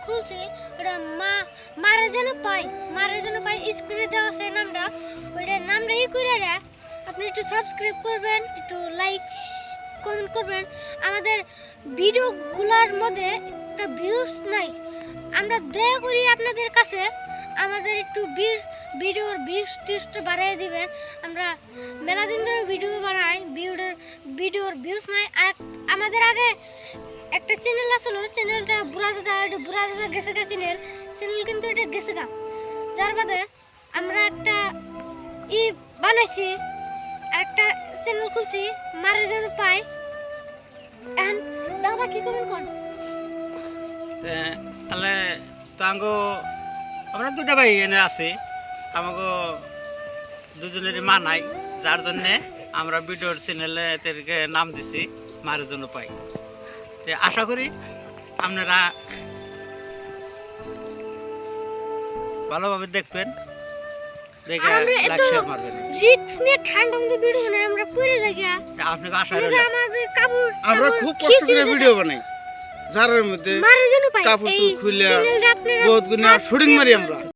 খুলছি ওটা মারা যেন পাই স্ক্রিনে দেওয়া আছে নামটা, ওইটা নামটা করে আপনি একটু সাবস্ক্রাইব করবেন, একটু লাইক কমেন্ট করবেন। আমাদের ভিডিওগুলোর মধ্যে একটা ভিউজ নাই, আমরা দয়া করি আপনাদের কাছে আমাদের একটু ভিডিওর ভিউজটা বাড়িয়ে দিবেন। আমরা মেলা দিন ধরে ভিডিও বানাই, ভিডিওর ভিউজ নাই। আর আমাদের আগে একটা চ্যানেল আসলো, চ্যানেলটা বুড়া দাদা গেছে চ্যানেল কিন্তু এটা গেছে গা, যার বাদে আমরা একটা বানাইছি, একটা চ্যানেল খুলছি মারা যেন পাই। এখন দাদা কি করবেন কোন তাহলে তো আমরা দুটা ভাই এনে আছি, আমাকে দুজনেরই মা নাই, যার জন্যে আমরা ভিডিওর চ্যানেলে এদেরকে নাম দিছি মারের জন্য পাই। আশা করি আপনারা ভালোভাবে দেখবেন, দেখে লাইক শেয়ার মারবেন। আপনাকে আশা রইল। আমরা খুব কষ্ট করে ভিডিও বানাই, যার মধ্যে কাপড় খুলে বহুত গুণে শুটিং মারি আমরা।